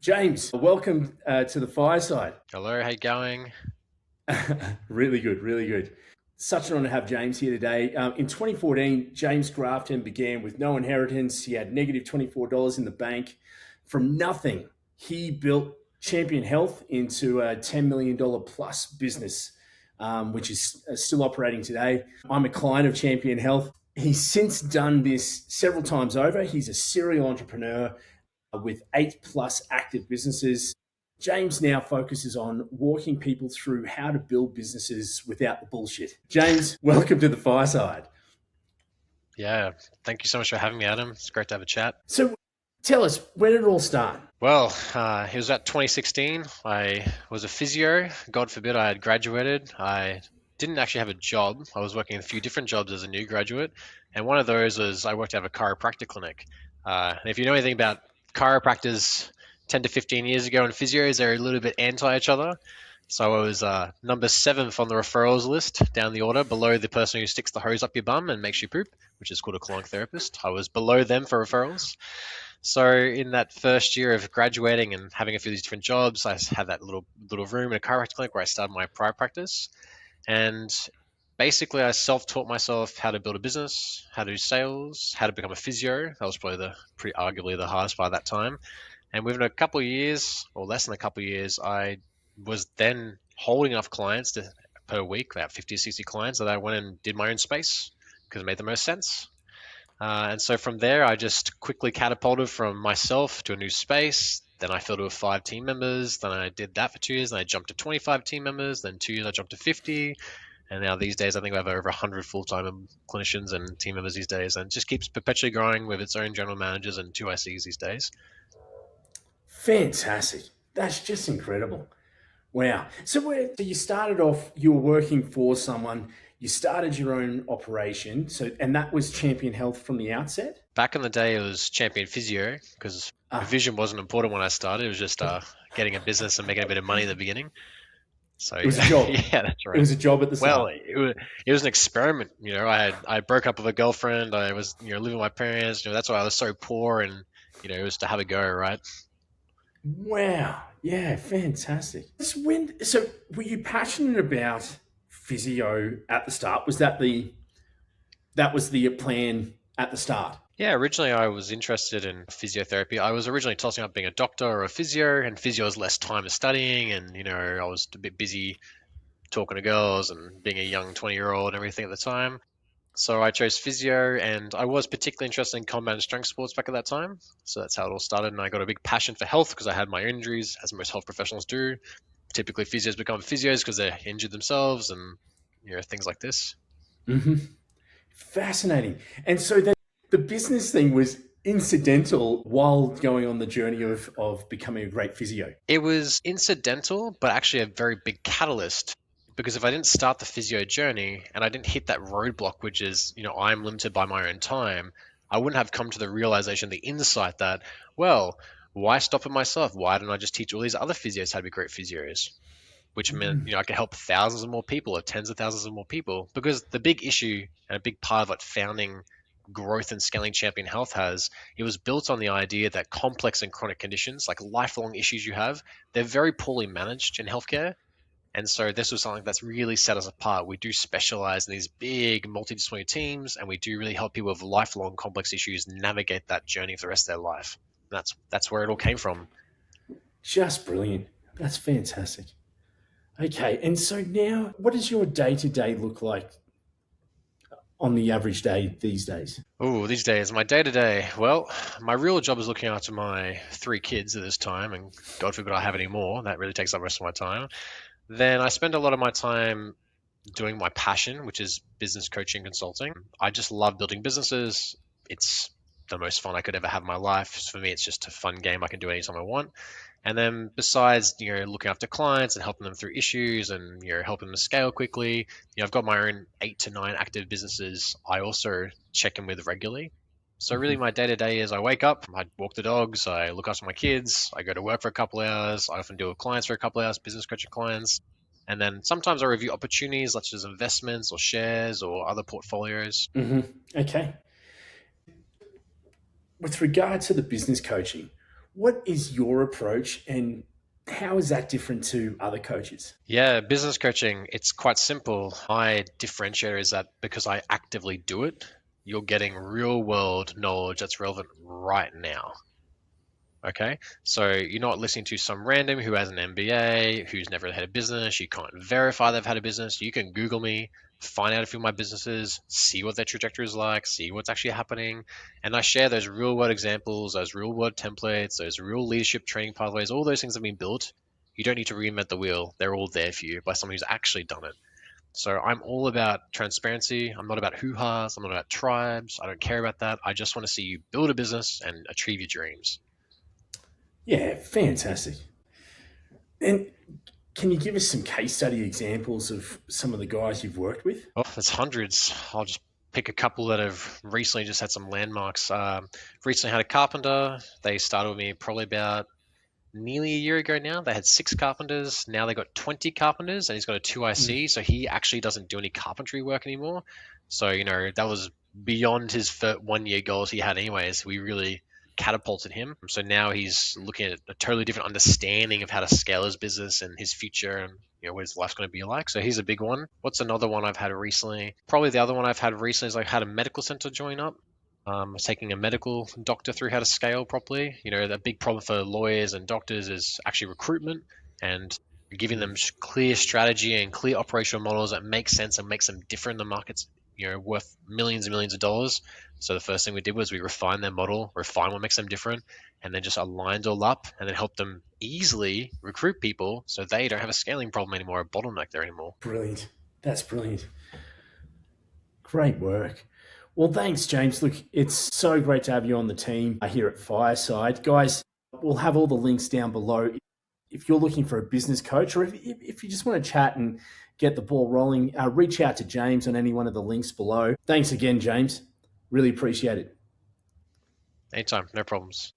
James, welcome to the Fireside. Hello, how you going? Really good, really good. Such an honor to have James here today. In 2014, James Grafton began with no inheritance. He had negative $24 in the bank. From nothing, he built Champion Health into a $10 million plus business, which is still operating today. I'm a client of Champion Health. He's since done this several times over. He's a serial entrepreneur with 8+ active businesses. James now focuses on walking people through how to build businesses without the bullshit. James, welcome to the Fireside. Yeah, thank you so much for having me, Adam. It's great to have a chat. So tell us, where did it all start? Well, it was about 2016. I was a physio. God forbid I had graduated. I didn't actually have a job. I was working a few different jobs as a new graduate, and one of those was I worked at a chiropractic clinic. And if you know anything about chiropractors 10 to 15 years ago and physios, they're a little bit anti each other. So I was number 7th on the referrals list down the order, below the person who sticks the hose up your bum and makes you poop, which is called a colonic therapist. I was below them for referrals. So in that first year of graduating and having a few of these different jobs, I had that little room in a chiropractic clinic where I started my private practice. And basically, I self-taught myself how to build a business, how to do sales, how to become a physio. That was probably pretty arguably the hardest part at that time. And within a couple of years, or less than a couple of years, I was then holding enough clients per week, about 50 or 60 clients, that I went and did my own space because it made the most sense. And so from there, I just quickly catapulted from myself to a new space. Then I filled it with 5 team members. Then I did that for 2 years. Then I jumped to 25 team members. Then 2 years, I jumped to 50. And now these days, I think we have over 100 full-time clinicians and team members these days. And it just keeps perpetually growing with its own general managers and 2 ICs these days. Fantastic. That's just incredible. Wow. So you started off, you were working for someone, you started your own operation. And that was Champion Health from the outset? Back in the day, it was Champion Physio because vision wasn't important when I started. It was just getting a business and making a bit of money in the beginning. So it was a job. Yeah, that's right. It was a job at the start. Well, it was an experiment. I broke up with a girlfriend. I was living with my parents. That's why I was so poor, and it was to have a go, right? Wow. Yeah, fantastic. So were you passionate about physio at the start? Was that the plan at the start? Yeah, originally I was interested in physiotherapy. I was originally tossing up being a doctor or a physio, and physio was less time of studying, and I was a bit busy talking to girls and being a young 20-year-old and everything at the time. So I chose physio, and I was particularly interested in combat and strength sports back at that time. So that's how it all started, and I got a big passion for health because I had my injuries, as most health professionals do. Typically, physios become physios because they're injured themselves and things like this. Mm-hmm. Fascinating. And so the business thing was incidental while going on the journey of becoming a great physio. It was incidental, but actually a very big catalyst. Because if I didn't start the physio journey and I didn't hit that roadblock, which is, I'm limited by my own time, I wouldn't have come to the realization, the insight that, well, why stop at myself? Why don't I just teach all these other physios how to be great physios? Which meant, I could help thousands of more people or tens of thousands of more people. Because the big issue and a big part of what founding growth and scaling Champion Health it was built on the idea that complex and chronic conditions, like lifelong issues you have, they're very poorly managed in healthcare. And so this was something that's really set us apart. We do specialize in these big multidisciplinary teams, and we do really help people with lifelong complex issues navigate that journey for the rest of their life. That's where it all came from. Just brilliant. That's fantastic. Okay, and so now, what does your day-to-day look like on the average day these days? Oh, these days, my day-to-day, well, my real job is looking after my 3 kids at this time, and God forbid I have any more. That really takes up the rest of my time. Then I spend a lot of my time doing my passion, which is business coaching consulting. I just love building businesses. It's the most fun I could ever have in my life. For me, it's just a fun game I can do anytime I want. And then besides, looking after clients and helping them through issues and, helping them scale quickly, I've got my own 8 to 9 active businesses I also check in with regularly. So really my day-to-day is I wake up, I walk the dogs, I look after my kids, I go to work for a couple of hours, I often deal with clients for a couple of hours, business coaching clients. And then sometimes I review opportunities such as investments or shares or other portfolios. Okay. With regard to the business coaching, What is your approach and how is that different to other coaches? Yeah, business coaching, it's quite simple. My differentiator is that because I actively do it, you're getting real world knowledge that's relevant right now. Okay, so you're not listening to some random who has an MBA, who's never had a business. You can't verify they've had a business. You can Google me, find out a few of my businesses, see what their trajectory is like, see what's actually happening. And I share those real world examples, those real world templates, those real leadership training pathways, all those things have been built. You don't need to reinvent the wheel. They're all there for you by someone who's actually done it. So I'm all about transparency. I'm not about hoo-has. I'm not about tribes. I don't care about that. I just want to see you build a business and achieve your dreams. Yeah, fantastic. And can you give us some case study examples of some of the guys you've worked with? Oh, there's hundreds. I'll just pick a couple that have recently just had some landmarks. Recently had a carpenter. They started with me probably about nearly a year ago now. They had 6 carpenters. Now they got 20 carpenters, and he's got a 2IC. Mm, So he actually doesn't do any carpentry work anymore. So, that was beyond his 1 year goals he had, anyways. We really catapulted him. So now he's looking at a totally different understanding of how to scale his business and his future and what his life's going to be like. So he's a big one. What's another one I've had recently? Probably the other one I've had recently is I had a medical center join up. Taking a medical doctor through how to scale properly. The big problem for lawyers and doctors is actually recruitment and giving them mm. clear strategy and clear operational models that make sense and makes them different in the markets, worth millions and millions of dollars. So the first thing we did was we refined their model, refine what makes them different, and then just aligned all up and then help them easily recruit people so they don't have a scaling problem anymore, a bottleneck there anymore. Brilliant. That's brilliant. Great work. Well, thanks, James. Look, it's so great to have you on the team here at Fireside. Guys, we'll have all the links down below. If you're looking for a business coach or if you just want to chat and get the ball rolling, reach out to James on any one of the links below. Thanks again, James. Really appreciate it. Anytime, no problems.